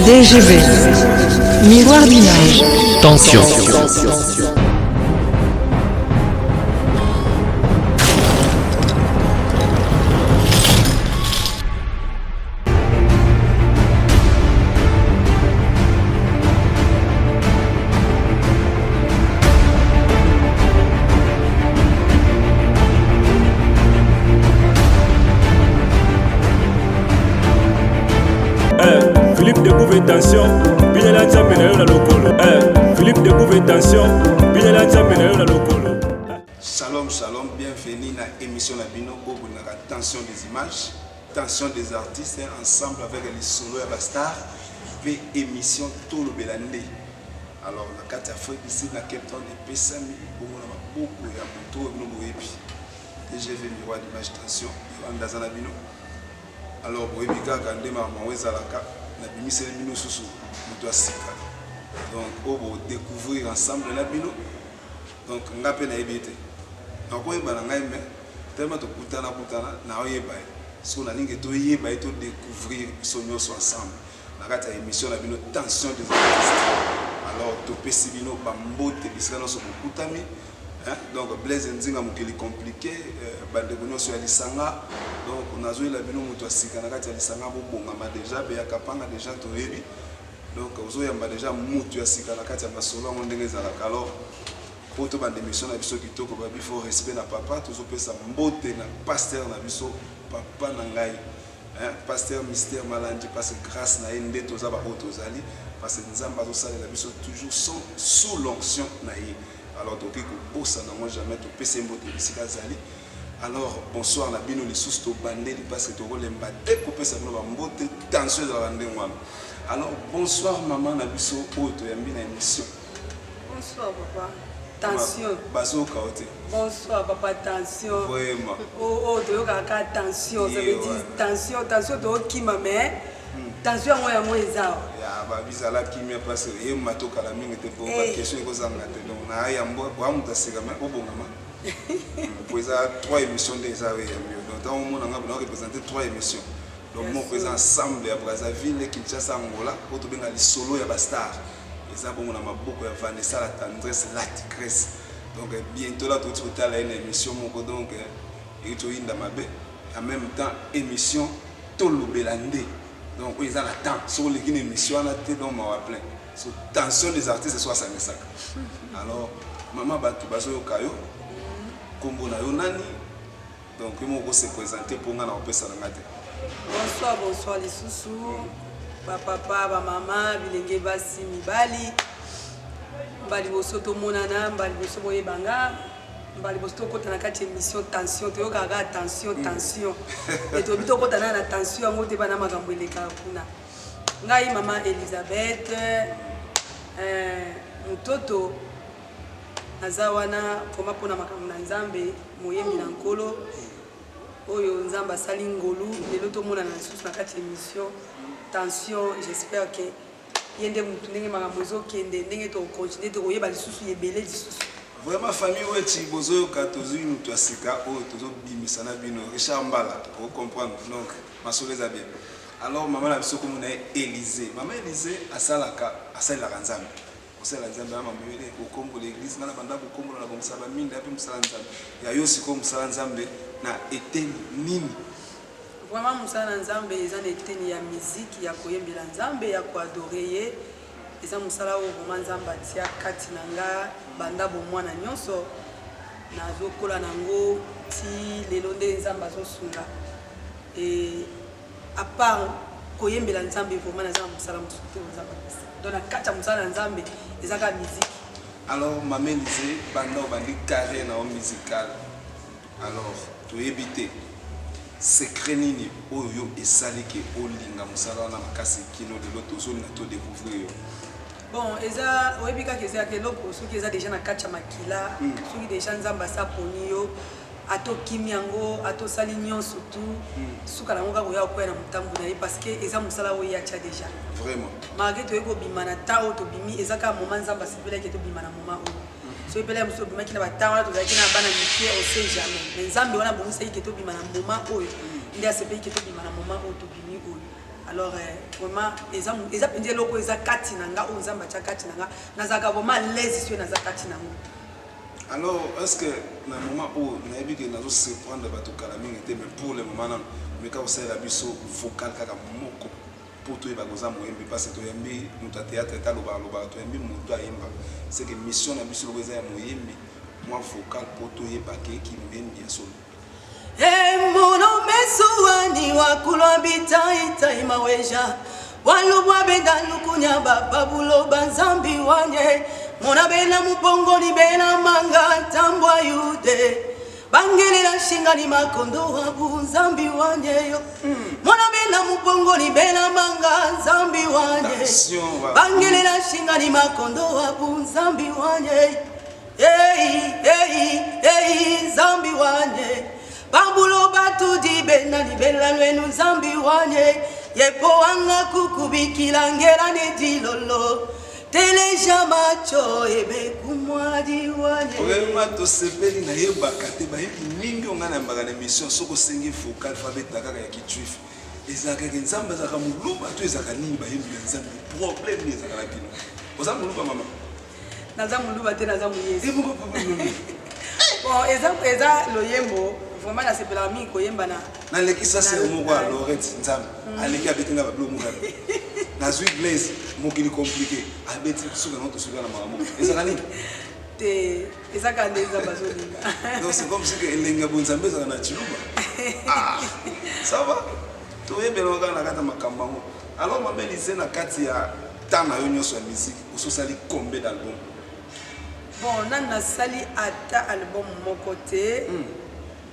DGB, miroir d'image. Tension. Philippe découvre intention, Binela Nzambe na yo na lokolo. Philippe découvre intention, Binela Nzambe na yo na lokolo. Shalom, shalom, bienvenue dans l'émission de Bino, où on a tension des images, tension des artistes, ensemble avec les solos et les stars, et émission tout le Belande. Alors, la carte Afrique ici, dans Cape Town, et Pessami, où on a beaucoup de motos et nous DGV miroir d'image tension, on a dans Bino. Alors, pour Ebika, quand on a dit na bimiseli bino susu muto asika donc on découvrir ensemble na bino donc ngape na ebite na ko yeba na ngai me tellement to kutana na oyeba so na linge to yeba to découvrir sonyo so ensemble na kata émission na bino tension des artistes alors to pesi bino ba mbote bisika no so kutami donc Blaise Nzinga mukeli compliqué bande kono so ya lisanga donc on a joué la bino muto asika na kati ya lisanga bo bongama déjà be ya kapanga déjà to yebi donc ozo yamba déjà muto asika na kati ya masolo ngo ndenge za alors pour to bande émission na biso kitoko ba bifo respect na papa tozo pesa mbote na pasteur na biso papa na ngai pasteur mystère malandi parce que grâce na ende toza ba otozali parce que nzamba zo sala la biso toujours sous l'onction na ye. Alors, donc, moi jamais tu peux s'emboter zali. Alors, bonsoir, na bino les sous to bandé parce que tu roules mbate pour pesa no mbote tension dans la ndengwa. Alors, bonsoir maman na biso auto yambi na émission. Bonsoir papa. Tension. Baso kaote. Bonsoir papa, tension. Vraiment. Oh, tu as tension, ça veut dire tension to kima mais tension moi ya moi ezao. Ya ba bizala kimia parce que ye matoka la mingi te pour ba question ko zanga te donc na ya mbo wa mutasika mais obongama. Pour ça 3 émissions déjà avec mieux. Donc tant on a représenté 3 émissions. Donc mon présent ensemble à Brazzaville et Kinshasa Angola pour to benga li solo ya ba star. Et ça bon on a beaucoup ya Vanessa la tendresse la tigresse. Donc bientôt là tout total une émission mon donc et to inda mabe en même temps émission Tolo Belande. Donc ils ont la temps sur les émissions on a été dans ma plein. Sur tension des artistes soit ça sac. Alors maman batu bazo yo kayo kombo na yo nani donc ils m'ont se présenter pour nga na opesa na ngate. Bonsoir les sousous, papa, maman, bilenge basi mibali. Mbali boso to monana, mbali boso boye banga. Mbali boso to kota na kati émission tension, te yoka tension. Et to bito kota na tension ngote bana makambo eleka kuna. Ngai maman Elisabeth mutoto nazawana koma pona makambo na Nzambe moyembi na nkolo. Oyo Nzamba sali ngolu lelo to mona na susu na kati émission tension. J'espère que yende mutu ndenge makambo ezokende ndenge to continuer to koyeba lisusu yebele lisusu. Vraiment famille weti bozo ka tozu mutu asika o tozo bimisa na bino Richard Mbala pour comprendre donc masoleza bien. Alors maman la biso comme na Élysée. Maman Élysée asalaka Nzambe. Osala Nzambe mama mwele okombo l'église na banda okombo na bomsaba minda pe musala Nzambe. Ya yosi ko musala Nzambe na eteni nini. Vraiment musala Nzambe eza na eteni ya musique ya koyembela Nzambe ya koadorer ye. Eza musala o vraiment Nzambe atia kati na nga banda bo mwana nyonso na zokola nango ti lelo nde Nzambe azosunga. Et à part koyembela Nzambe vraiment na Nzambe musala musutu Nzambe. Donc la kati ya musala Nzambe eza ka musique. Alors maman Elisée banda bandi carré na musical. Alors to éviter secret nini oyo esaliki olinga musala na makasi kino de l'autre zone na to découvrir. Bon, eza oyebika ke eza keloko soki eza déjà na kati ya makila, soki déjà Nzamba sa poni yo ato kimiango ato sali nyonso tout suka na ngoka koya koya na mutambu na ye parce que eza musala oyo ya tia déjà. Vraiment. Malgré to eko bima na ta to bimi eza ka moment Nzamba sipela ke to bima na moment oyo. So epela muso bima kina batanga to zaki na bana mikie on sait jamais. Mais Nzambe wana bongo sai ke to bima na moment oyo. Ndia sepe ke to bima na moment oyo to bimi oyo. alors vraiment eza penje loko eza kati nanga o nzamba cha kati nanga nazaka vraiment l'aise sur naza kati nango. Alors est-ce que na moment où na yebi que nazo se prendre bato kala mingi te mais pour le moment non mais quand ça la biso vocal kaka moko pour toi ba goza moyembi parce que toyembi muta théâtre ta loba toyembi muta yemba c'est que mission na biso loza ya moyembi moi vocal pour toi yeba ke ki moyembi ya solo. Mono mesuani wakulwa bitaita imaweja walubwa benda lukunya babulo banzambi wanye mona bena mupongoli bena manga tambwa yude bangelela shingani makondo wabu nzambi wanye yo mona bena mupongoli bena manga nzambi wanye bangelela shingani makondo wabu nzambi wanye hey nzambi wanye Bambulo batu di bena di bela lwenu zambi wane yepo anga kukubikila ngera ne di lolo teleja macho ebe kumwadi wane vraiment to sepeli na yeba kate ba yebi mingi ongana mbaka na mission soko sengi focal alphabet kaka ya kitwif ezaka ke nzamba zaka muluba to ezaka nini ba yebi nzambi problème ni ezaka la kino oza muluba mama naza muluba te naza muyezi ebo problème bon eza loyembo vraiment la sepela mi ko yemba na lekisa se omoko a Lorette nzambe aleki abetinga bablo muka na zui glaze mokili compliqué abeti suka noto suka na mamu ezaka nini te ezaka ndeza bazolinga donc c'est comme si que elenga bonzambe ezaka na chiluba ça va to yebelo kana kata makambango alors mameli na kati ya tana yo nyoso ya musique ososali combien d'albums bon nana sali ata album moko te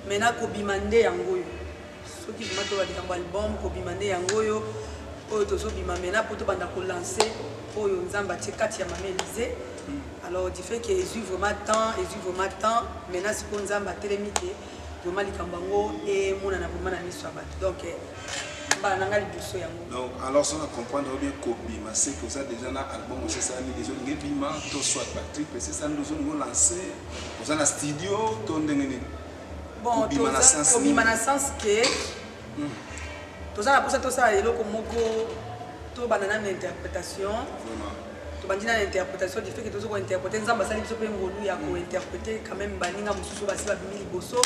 mena ko bimande yangoyo soki bimato ba dikambo album ko bimande yangoyo oyo tozo bima mena poto banda ko lancer oyo nzamba tie kati ya mamelize alors du fait que ezu vraiment temps mena siko nzamba telemite vraiment likambango et mona na vraiment na miso abat donc ba nanga libuso yango donc alors ça on comprendre bien ko bima c'est que ça déjà na album c'est ça ni déjà ngi bima to soit Patrick c'est ça nous on lancer on na studio to ndengeni bon tobima na sens que toza na posa tosala eloko moko tobanda na interprétation tobandi na interprétation du fait que tozo ko interpréter nzamba sali biso pe ngolu ya ko interpréter quand même baninga mususu basi babimi liboso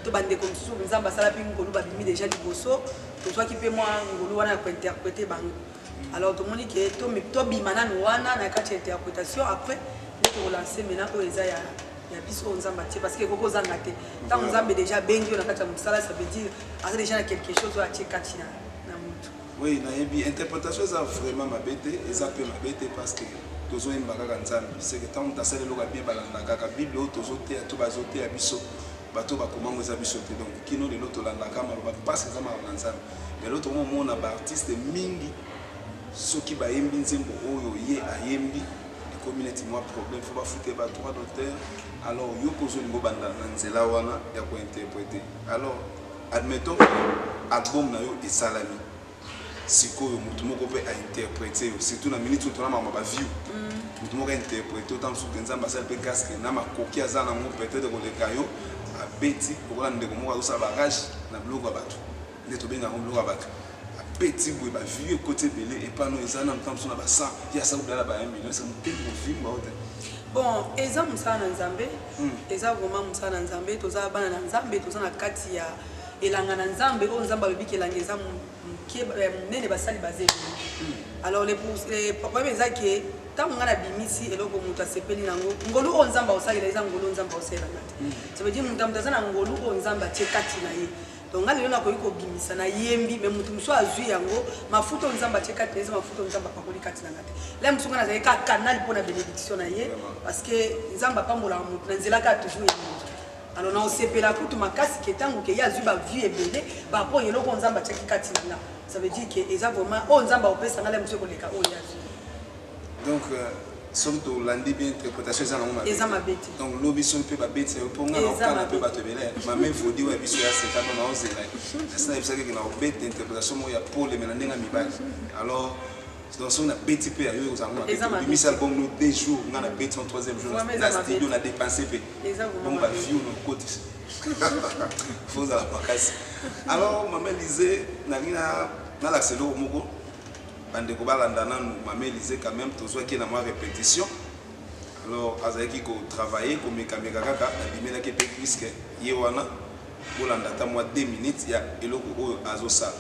tobande ko mususu nzamba sala pe ngolu babimi déjà liboso tozwa ki pe moi ngolu wana ko interpréter bango alors to moni que tobima na wana na kati interprétation après to lancer maintenant ko eza ya biso nzamba tie parce que koko zanga te tant nzambe déjà bengi on a kata musala ça veut dire asa déjà quelque chose à tie kati na mutu oui na yebi interprétation ça vraiment ma bête et ça peut ma bête parce que tozo imbaka nzambe c'est que tant tasale loka bien balanda kaka bible tozo te to bazote ya biso bato ba komango za biso te donc kino de l'autre landa kama ba parce que ça ma nzambe mais l'autre moment on a ba artiste mingi soki ba yembi nzembo oyo ye ayembi communauté moi problème faut pas foutre ba droit d'auteur alors yo kozo ngo banda nzela wana ya ko interpréter alors admettons album na yo esalami sikoyo mutu moko pe a interpréter surtout na minute to na mama ba view mutu moko interpréter autant sous nzamba sel pe casque na makoki azana mo peut-être ko le kayo abeti ko la ndeko moko azosa barrage na bloc bato ndeto benga mo bloc bato petit boy ba vieux côté belé et pas nous ezana mtamso na ba 100 ya sa udala ba 1 million c'est mon tempo film ba hote bon eza musana nzambe eza vraiment musana nzambe toza bana na nzambe toza na kati ya elanga na nzambe o nzamba bibikela ngeza nene basali bazeli alors les problèmes eza que tant ngana bimisi eloko mutu asepeli nango ngolu o nzamba osalela eza ngolu nzamba osela ngati ça veut dire mutu mtazana ngolu o nzamba tie kati na ye donc ngale yona koyiko bimisa na yembi mais mutu mso azui yango mafuto nzamba tie kati eza mafuto nzamba pakoli kati na ngati là musu ngana za ka canal pour la bénédiction na ye parce que nzamba pambola mutu na nzela ka toujours ya mutu alors na osepela kutu makasi ke tango ke ya zui ba vie ebele ba po yelo ko nzamba tie kati na ça veut dire que eza vraiment o nzamba opesa ngale musu ko leka o ya zui donc somme to landi bien interprétation ça na eza mabeti donc lobi son pe ba beti pour nga na kana pe ba te belé ma même faut dire biso ya c'est quand on a osé là ça c'est que na beti interprétation mo ya pour les menandenga mibali alors donc on a beti pe ayo ko zango ma bimisa album no 2 jours nga na beti en 3e jour na studio na dépensé pe donc ba view no côté faut à la pacasse alors maman lisait na la selo moko bandeko balanda nanu Mama Élysée quand même tozwaki na mwa répétition. Alors azalaki ko travailler ko mekameka kaka abimelaki pe puisque ye wana bolanda ta mwa 2 minutes ya eloko oyo azosala.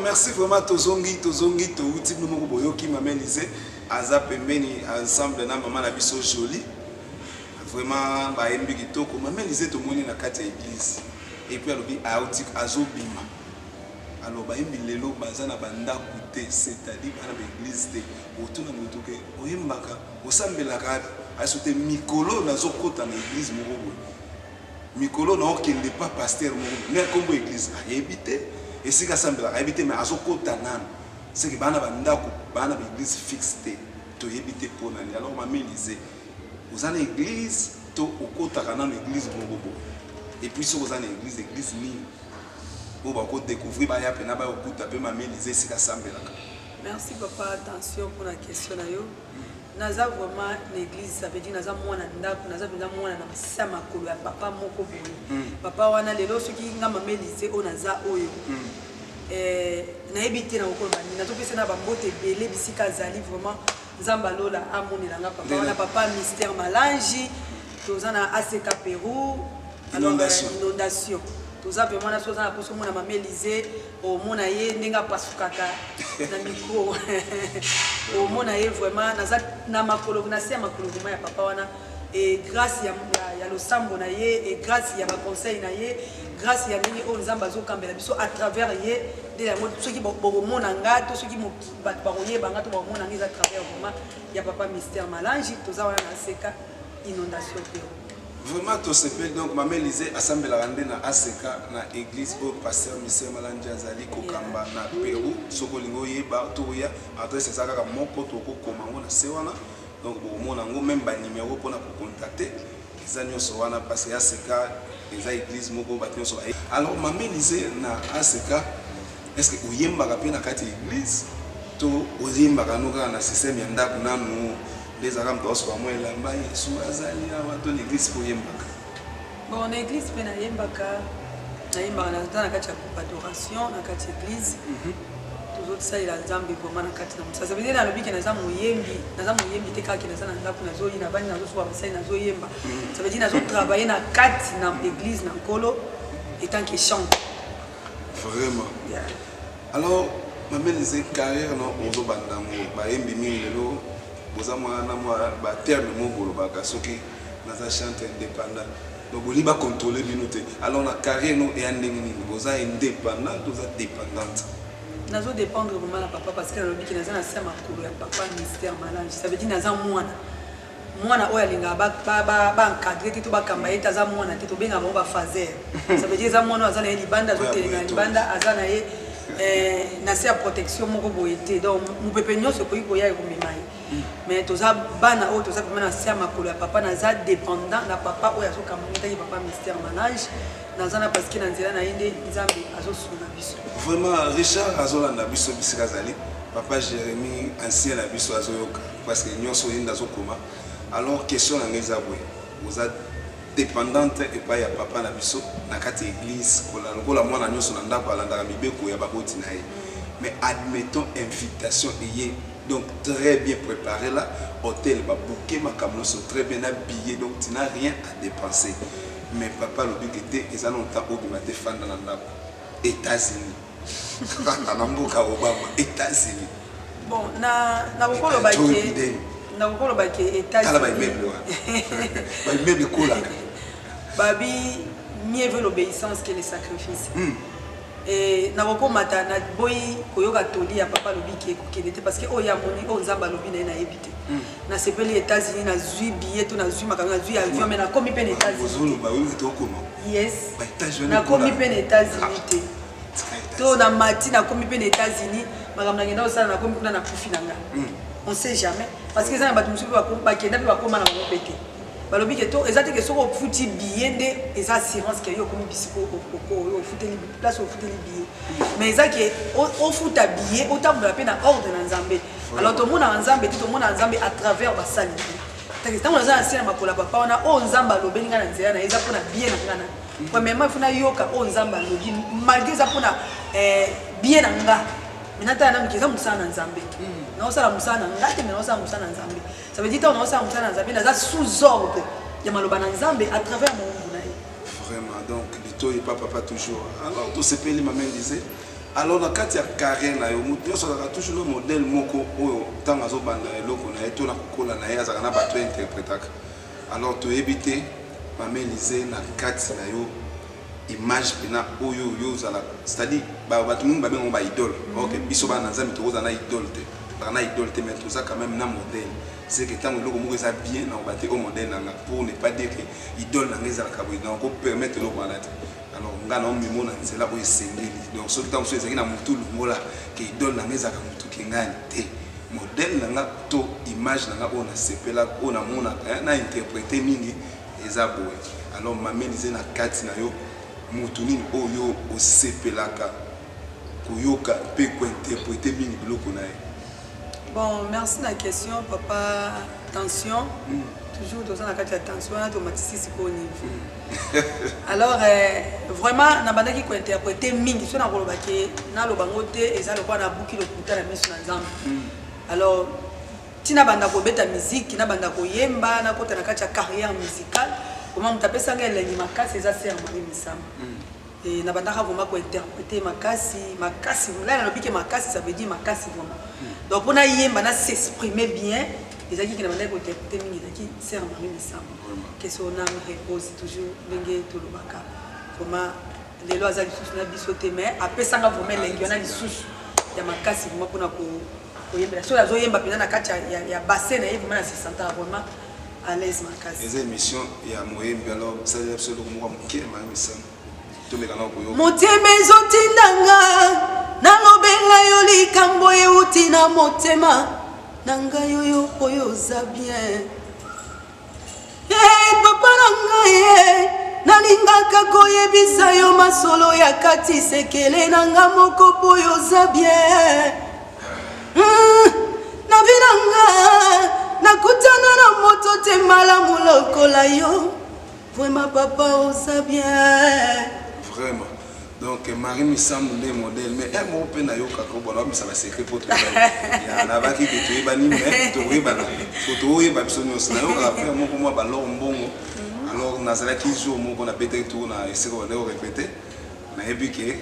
Merci vraiment tozongi touti nous boyoki Mama Élysée aza pembeni ensemble na maman na biso joli vraiment ba embi kitoko Mama Élysée to moni na kati ya église et puis alobi aoutik azobima alors ba embi lelo baza na banda kuté c'est-à-dire bana ba église te otuna moto ke oyembaka osambelaka asote mikolo nazokota na église moko mikolo na okende pas pasteur moko ne kombo église ayebite. Et si Kassambela a habité, mais à Zokota nan, c'est que Bana Bandako, Bana l'église fixée, tu habité pour l'année. Alors, Mama Élysée, vous avez l'église, tu au côté de l'église Bobo. Et puis, si vous avez l'église mine, vous allez découvrir, il y a un peu de côté de Mama Élysée, c'est Kassambela. Merci, papa. Attention pour la question. Naza vraiment l'église, ça veut dire naza mwana ndako, naza benda mwana na sama kolo ya papa moko boye. Papa wana lelo soki nga Mama Élysée o naza oyo. Na ebité na okolo bani, nazo pesa na bambote belé bisika zali vraiment nzamba lola amonela nga papa wana papa Mystère Malangi, tozana ACK Pérou, inondation. Toza vraiment na soza na poso mona Mama Élysée o mona ye ndenga pasukaka na micro. Au monde est vraiment na makolo na se makolo vraiment ya papa wana et grâce ya le sambo na ye et grâce ya ba conseil na ye grâce ya mini o nzamba zo kambela biso à travers ye de la mode ceux qui bo mona nga to ceux qui mo ba baroyer banga to bo mona nga à travers vraiment ya papa Mystère Malangi toza wana na seka inondation pe vraiment to s'appelle donc Mama Élysée assemblée la rande na ACK na église au pasteur Mystère Malangi azali kokamba na Pérou sokolingo yeba to ya adresse ça kaka moko to ko komango na sewana donc au mona ngo même ba numéro pour na contacter les agneaux wana parce que ACK les églises moko batio so alors Mama Élysée na ACK est-ce que oyemba ka pe na kati église to oyemba ka no ka na système ya ndako nanu les arabes doivent se moi là-bas sous azali à ton église pour yembaka. Bon l'église pe na yembaka na kati ya adoration na kati église. Tous autres ça il a nzambe vraiment na kati na ça veut dire na lobiki na zamu yembi te kaki na sana ndako na zo yina bani na zo so ba sai na zo yemba. Ça veut dire na zo travailler na kati na église na kolo et tant que chante. Vraiment. Yeah. Alors Mama Élysée carrière non ozo bandango ba yembi mingi lelo. Boza mwana mwa ba terme moko lobaka soki naza chante indépendant donc on va contrôler binoté alors la carrière nous est indépendante vous êtes indépendant vous êtes dépendante nazo dépendre vraiment na papa parce que le biki naza na sema makulu ya papa ministère malange ça veut dire naza mwana oyo alinga ba encadrer te to ba kamba ye taza mwana te to benga ba fazer ça veut dire za mwana aza na libanda zo telenga libanda aza na ye na se protection moko boyete donc mu pepe nyonso ko iko ya ko memai mais toza bana oyo toza vraiment na se makulu ya papa naza dépendant na papa oyo azo kamba te papa ministère malange nazana parce que nanzela na inde nzambe azosuna biso vraiment Richard azolanda biso bisika zali papa Jérémy ancien na biso azoyoka parce que nyonso yinda azokoma alors question na ngeza boye vous êtes dépendante et pas ya papa na biso na kati église kola mwana nyonso na ndako alandaka mibeko ya baboti na ye mais admettons invitation eye donc très bien préparé là hôtel ba bouquet makamno so très bien habillé donc tu n'as rien à dépenser mais papa le but était ils ont longtemps obima te fanda na ndako États-Unis na mboka Obama États-Unis bon na bokolo baké na bokolo baké États-Unis kala ba immeuble kola babi mieux veut l'obéissance que le sacrifice et na bokolo mata na boy koyoka toli ya papa lobi ki ekokende parce que oya moni o nzamba lobi na ebité na sepeli États-Unis na zui billet to na zui makanga na zui avion mais na komi pe États-Unis yes na komi pe États-Unis to na mati na komi pe États-Unis makamna ngenda osala na komi kuna na kufi nanga on sait jamais parce que ça ba tumusu ba kenda ba koma na ba pété balobi ke to ezate ke soko futi billet nde eza assurance ke yo komi bisiko o futeli place o futeli billet mais ezake o futa billet otambola pe na ordre na nzambe alors to mona nzambe to mona nzambe à travers ba sali taki tango na ancien makola papa ona o nzamba lobeli ngana nzela na eza pona bien na ngana premièrement funa yoka o nzamba lobi malgré ça pona bien na nga minata na mkiza musana nzambe na osala musana ngate mais na osala musana nzambe ça veut dire que na osala musana nzambe na za sous ordre ya maloba na nzambe à travers mon mbuna vraiment donc lito et papa toujours alors tout ce pays maman disait alors na kati ya carrière na yo mutu so ka toujours le modèle moko oyo tanga zo banda eloko na eto na kokola na ya zaka na bato interprétaka alors to éviter maman disait na kati na yo image pena oyo yo zala c'est-à-dire bato mungu ba bengo ba idole OK biso ba na nzambe to na idole te na idole te mais tout ça quand même na modèle c'est que tant que moko ça bien na baté au modèle na pour ne pas dire que idole na ngeza ka bo donc ko permettre le voilà alors ngana mimo na nzela boye sengeli donc so tant so ezaki na mutu lumola que idole na ngeza ka mutu kengani te modèle na to image na ona sepela ona mona na interpréter mingi eza boye alors mamelize na kati na yo mutu nini oyo osepelaka koyoka pe ko interpréter mingi biloko na ye. Bon, merci la question, papa. Attention, toujours dans la attention, automatique au niveau. Alors, vraiment, na banda qui ko interpréter mingi, so na koloba ke na lo bangote eza lo kwa na buki lo kuta na miso na nzambe. Alors, tina banda ko beta musique, na banda ko yemba, na kota na kati ya carrière musicale, comment mutapesa ngela ni makasi eza ser Marie Misamba. Et na banda ka vraiment ko interpréter makasi, là na biki makasi ça veut dire makasi vraiment. Donc on a yemba na s'exprimer bien, les amis qui na banda ko interpréter mingi qui ser Marie Misamba. Que son âme repose toujours ndenge to lo baka. Comment les lois azali sous na bisoté mais apesanga vraiment lengiona lisusu ya makasi vraiment pona ko yemba. So la zo yemba pena na kati ya bassin na vraiment na se sentir vraiment à l'aise makasi. Les émissions ya moyemba alors ça absolument moi qui Marie Misamba. Motema ezotindanga nalobela yo likambo euti na motema nanga yoyo oyo za bien papa nanga nalingaka koyebisa yo masolo ya kati sekele nanga moko poyo za bien na vinanga nakutana na moto te malamu lokola yo vraiment papa oza bien. Vraiment. Donc Marie Misamba est modèle mais elle m'a peine à yoka ko bona misa ba secret pour toi. Ya na ba ki to yeba ni mais to yeba na. To yeba biso nyonso na yoka après moko moi ba lo mbongo. Alors nazala ki jour moko na pété tour na essayer de répéter. Na ebike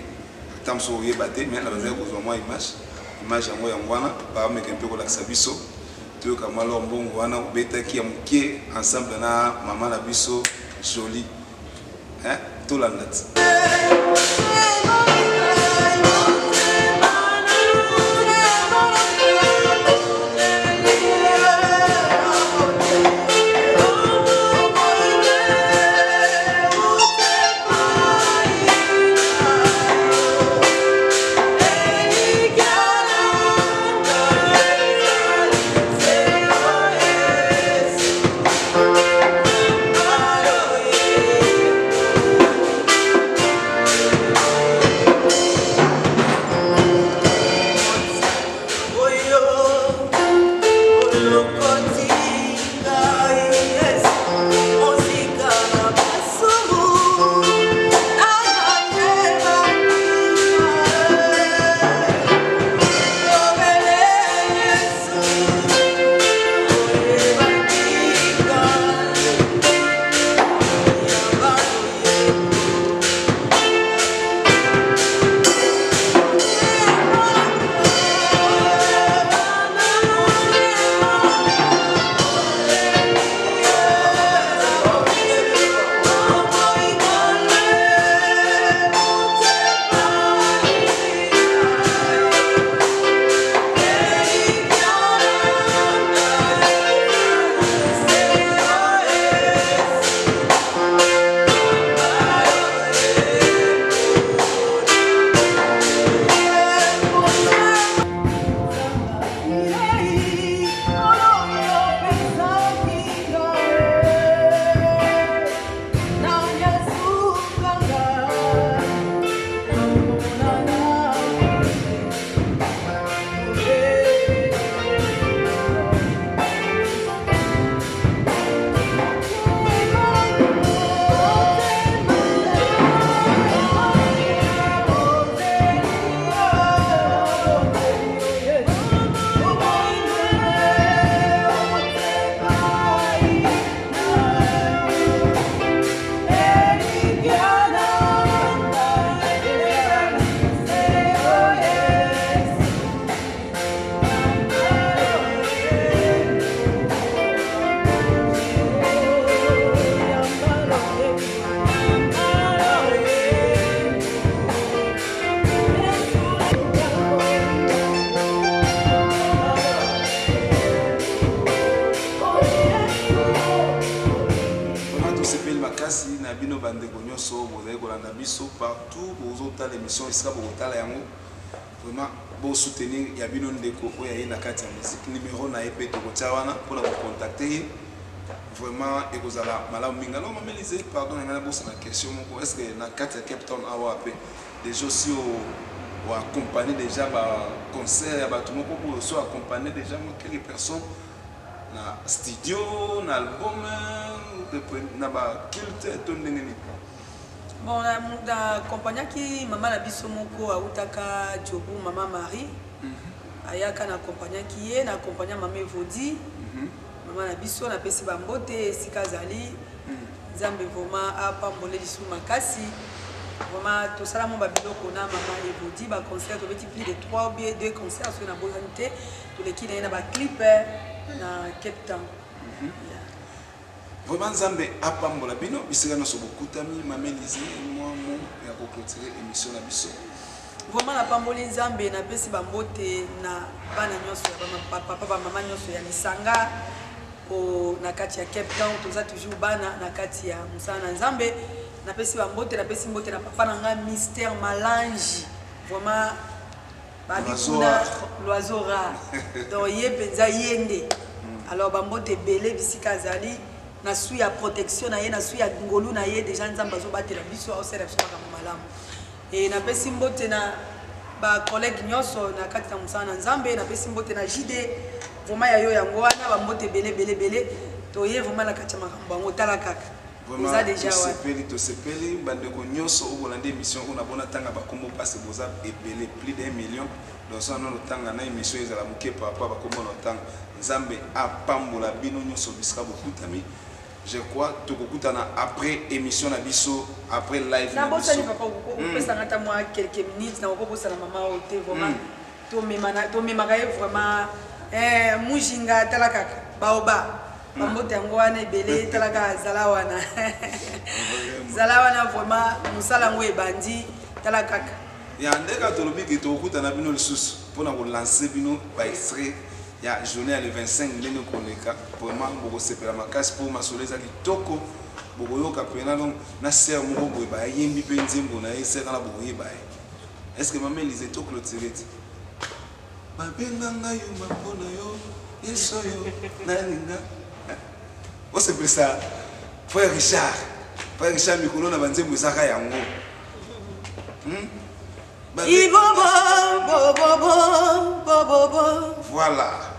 tam so yeba te mais na bazali ko zo moi image ya moi ya ngwana ba me kempe ko la sabiso. toyoka mwa lombongo wana obetaki ya moke ensemble na mama na biso Jolie tolanda ti partout vous avez l'émission ici vraiment pour soutenir Yabino Ndeko oya na kati ya musique numéro na epé to wana pour la contacter vraiment et vous allez malamu minga non mamelise pardon ngana bossa na question moko est-ce que na kati ya Cape Town awa apé déjà aussi au accompagner déjà ba concert ya bato moko pour so accompagner déjà quelques personnes na studio na album na ba culte to ndengeni. Bon, na compagnie qui maman la biso moko autaka Jobu maman Marie. Ayaka na compagnie qui est na compagnie maman Evodi. Maman la biso na pesi bambote sikazali. Zambe vraiment a pambolé lisu makasi. Vraiment tout ça mon babilo kona maman Evodi ba concert to petit plus de 3 ou bien 2 concerts sur na bonité tous les qui na ba clip na Cape Town. Vraiment Nzambe apambola bino bisika noso bokutami mamelise moi ya ko clôturer émission na biso. Vraiment la pamboli Nzambe na pesi bambote na bana nyonso ya papa ba mama nyonso ya Lisanga o na kati ya Cape Town toza toujours bana na kati ya musana Nzambe na pesi bambote na pesi mbote na papa nanga Mystère Malangi vraiment babikuna l'oiseau rare donc ye penza yende alors bambote belé bisika zali na sui ya protection na ye na sui ya ngolu na ye déjà Nzamba zo batela biso au seref so ka malamu et na pesi mbote na ba collègue nyonso na kati ya musana Nzambe na pesi mbote na JD vraiment ya yo yango wana ba mbote belé to ye vraiment la kati ya makambo ngo tala kaka vraiment déjà to sepeli bande ko nyonso o bolande émission on a bona tanga ba kombo passe boza ebele plus d'1 million donc ça non tanga na émission ezala muke papa ba kombo no tanga Nzambe apambola bino nyonso bisika bokutami. Je crois que tu après émission na biso après live na bossa ni papa ko pesa ngata moi quelques minutes na ko bossa na maman au te vraiment to memaka vraiment mujinga tala kaka baoba bambote yango wana ebele tala kaka zala wana zala wana vraiment mosala yango ebandi tala kaka ya ndeka tolobi ke tokutana bino lisusu mpona kolancer bino baextrait ya journée ya le 25 ndenge koleka vraiment bokosepela makasi mpo masolo eza kitoko bokoyoka mpena donc na ser moko boye bayembi mpe nzembo na ye ser kana bokoyeba ye est ce que mama elise toclotire ti babenga ngai yo mapona yo yeso yo naninga osepelisa frère Richard mikolo na banzembo ezaka yango voilà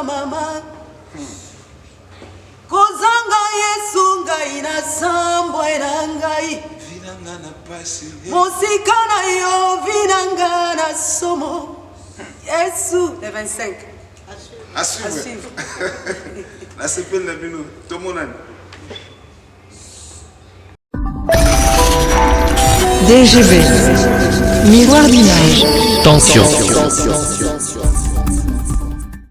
mama kozanga yesu ngai na sambwe na ngai vinanga na pasi mosika na yo vinanga na somo yesu le 25 à suivre la sepel na bino tomonani DGB, miroir d'image. Tension.